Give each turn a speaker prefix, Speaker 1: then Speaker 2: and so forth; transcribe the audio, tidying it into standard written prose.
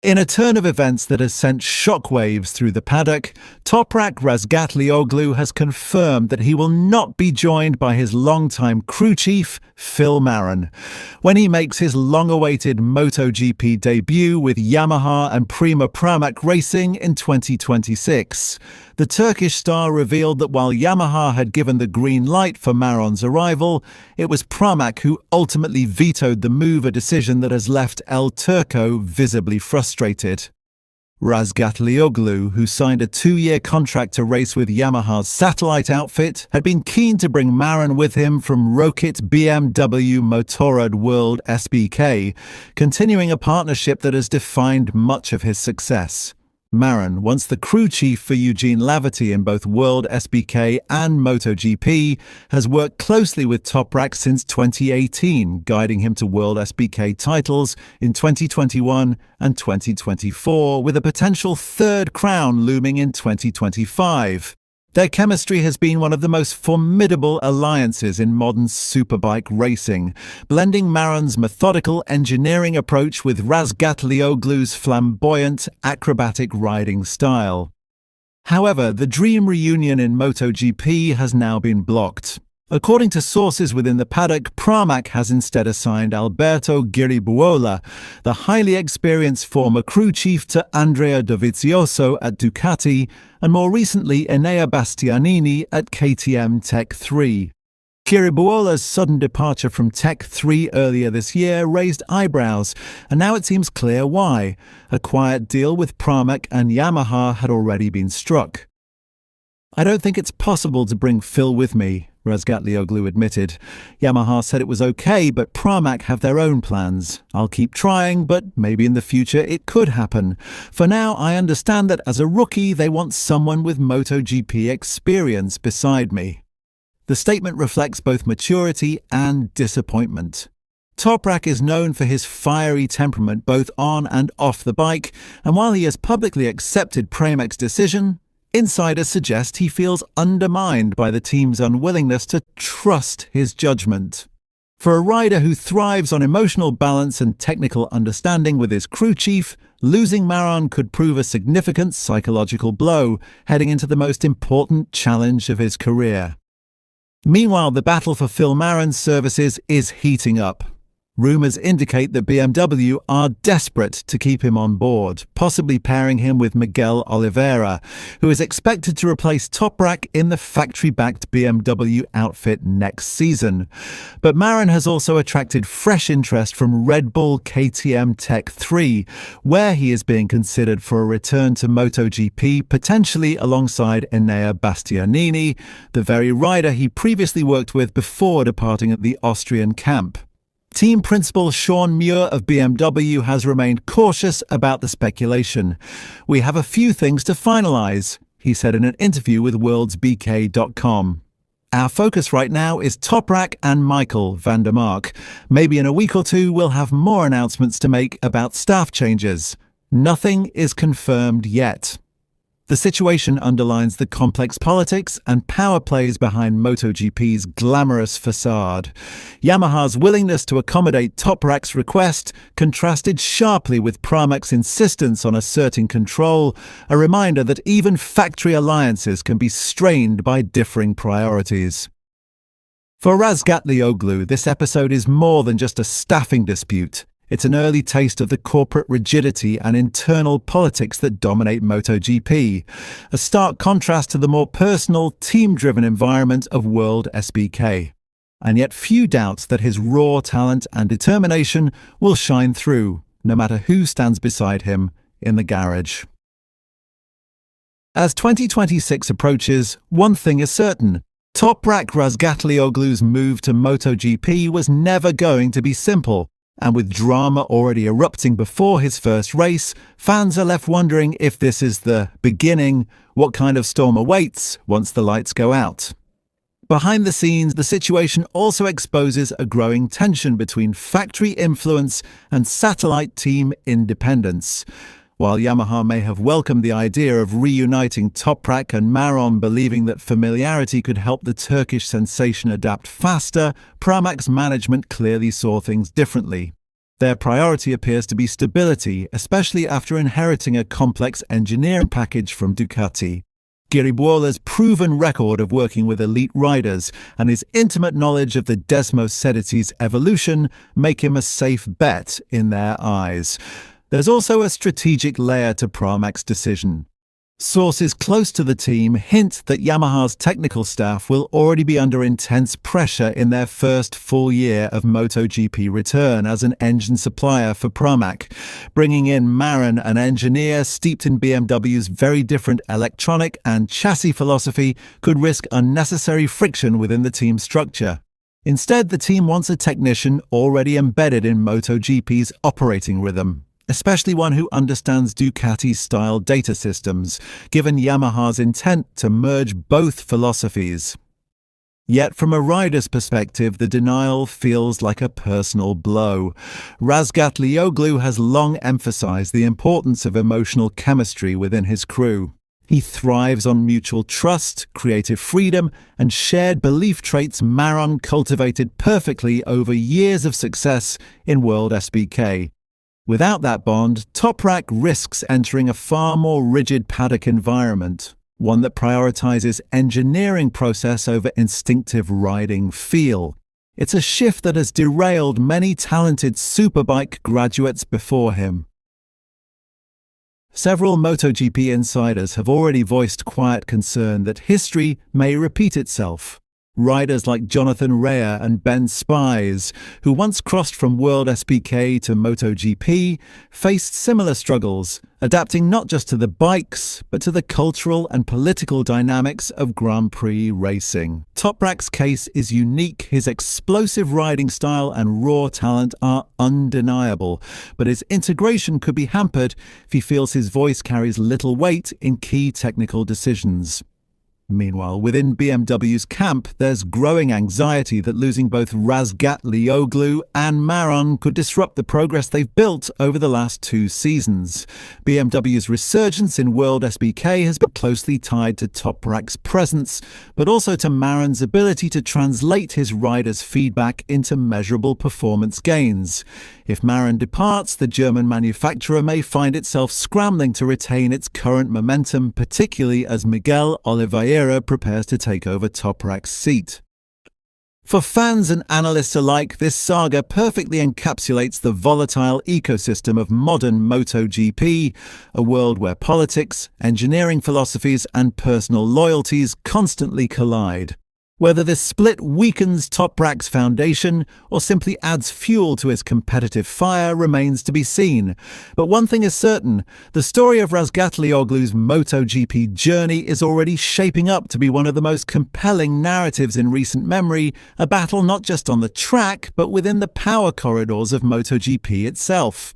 Speaker 1: In a turn of events that has sent shockwaves through the paddock, Toprak Razgatlioglu has confirmed that he will not be joined by his longtime crew chief, Phil Marron, when he makes his long-awaited MotoGP debut with Yamaha and Prima Pramac Racing in 2026. The Turkish star revealed that while Yamaha had given the green light for Marron's arrival, it was Pramac who ultimately vetoed the move, a decision that has left El Turco visibly frustrated. Razgatlioglu, who signed a 2-year contract to race with Yamaha's satellite outfit, had been keen to bring Marron with him from Rocket BMW Motorrad World SBK, continuing a partnership that has defined much of his success. Marron, once the crew chief for Eugene Lavati in both World SBK and MotoGP, has worked closely with Toprak since 2018, guiding him to World SBK titles in 2021 and 2024, with a potential third crown looming in 2025. Their chemistry has been one of the most formidable alliances in modern superbike racing, blending Marron's methodical engineering approach with Razgatlioglu's flamboyant, acrobatic riding style. However, the dream reunion in MotoGP has now been blocked. According to sources within the paddock, Pramac has instead assigned Alberto Giribuola, the highly experienced former crew chief, to Andrea Dovizioso at Ducati, and more recently Enea Bastianini at KTM Tech 3. Giribuola's sudden departure from Tech 3 earlier this year raised eyebrows, and now it seems clear why. A quiet deal with Pramac and Yamaha had already been struck. "I don't think it's possible to bring Phil with me," Razgatlioglu admitted. "Yamaha said it was okay, but Pramac have their own plans. I'll keep trying, but maybe in the future it could happen. For now, I understand that as a rookie, they want someone with MotoGP experience beside me." The statement reflects both maturity and disappointment. Toprak is known for his fiery temperament both on and off the bike, and while he has publicly accepted Pramac's decision, insiders suggest he feels undermined by the team's unwillingness to trust his judgment. For a rider who thrives on emotional balance and technical understanding with his crew chief, losing Maron could prove a significant psychological blow, heading into the most important challenge of his career. Meanwhile, the battle for Phil Marron's services is heating up. Rumours indicate that BMW are desperate to keep him on board, possibly pairing him with Miguel Oliveira, who is expected to replace Toprak in the factory-backed BMW outfit next season. But Maron has also attracted fresh interest from Red Bull KTM Tech 3, where he is being considered for a return to MotoGP, potentially alongside Enea Bastianini, the very rider he previously worked with before departing at the Austrian camp. Team principal Sean Muir of BMW has remained cautious about the speculation. "We have a few things to finalise," he said in an interview with worldsbk.com. "Our focus right now is Toprak and Michael van der Mark. Maybe in a week or two we'll have more announcements to make about staff changes. Nothing is confirmed yet." The situation underlines the complex politics and power plays behind MotoGP's glamorous facade. Yamaha's willingness to accommodate Toprak's request contrasted sharply with Pramac's insistence on asserting control, a reminder that even factory alliances can be strained by differing priorities. For Razgatlioglu, this episode is more than just a staffing dispute. It's an early taste of the corporate rigidity and internal politics that dominate MotoGP, a stark contrast to the more personal, team-driven environment of World SBK. And yet few doubt that his raw talent and determination will shine through, no matter who stands beside him in the garage. As 2026 approaches, one thing is certain: Toprak Razgatlioglu's move to MotoGP was never going to be simple. And with drama already erupting before his first race, fans are left wondering if this is the beginning, what kind of storm awaits once the lights go out. Behind the scenes, the situation also exposes a growing tension between factory influence and satellite team independence. While Yamaha may have welcomed the idea of reuniting Toprak and Marron, believing that familiarity could help the Turkish sensation adapt faster, Pramac's management clearly saw things differently. Their priority appears to be stability, especially after inheriting a complex engineering package from Ducati. Giribuola's proven record of working with elite riders and his intimate knowledge of the Desmos Sediti's evolution make him a safe bet in their eyes. There's also a strategic layer to Pramac's decision. Sources close to the team hint that Yamaha's technical staff will already be under intense pressure in their first full year of MotoGP return as an engine supplier for Pramac. Bringing in Marron, an engineer steeped in BMW's very different electronic and chassis philosophy, could risk unnecessary friction within the team structure. Instead, the team wants a technician already embedded in MotoGP's operating rhythm, especially one who understands Ducati-style data systems, given Yamaha's intent to merge both philosophies. Yet from a rider's perspective, the denial feels like a personal blow. Razgatlioglu has long emphasized the importance of emotional chemistry within his crew. He thrives on mutual trust, creative freedom, and shared belief traits Maron cultivated perfectly over years of success in World SBK. Without that bond, Toprak risks entering a far more rigid paddock environment, one that prioritizes engineering process over instinctive riding feel. It's a shift that has derailed many talented superbike graduates before him. Several MotoGP insiders have already voiced quiet concern that history may repeat itself. Riders like Jonathan Rea and Ben Spies, who once crossed from World SBK to MotoGP, faced similar struggles, adapting not just to the bikes, but to the cultural and political dynamics of Grand Prix racing. Toprak's case is unique. His explosive riding style and raw talent are undeniable, but his integration could be hampered if he feels his voice carries little weight in key technical decisions. Meanwhile, within BMW's camp, there's growing anxiety that losing both Razgatlioglu and Marron could disrupt the progress they've built over the last 2 seasons. BMW's resurgence in World SBK has been closely tied to Toprak's presence, but also to Marron's ability to translate his riders' feedback into measurable performance gains. If Marron departs, the German manufacturer may find itself scrambling to retain its current momentum, particularly as Miguel Oliveira prepares to take over Toprak's seat. For fans and analysts alike, this saga perfectly encapsulates the volatile ecosystem of modern MotoGP, a world where politics, engineering philosophies, and personal loyalties constantly collide. Whether this split weakens Toprak's foundation or simply adds fuel to his competitive fire remains to be seen. But one thing is certain, the story of Razgatlioglu's MotoGP journey is already shaping up to be one of the most compelling narratives in recent memory, a battle not just on the track, but within the power corridors of MotoGP itself.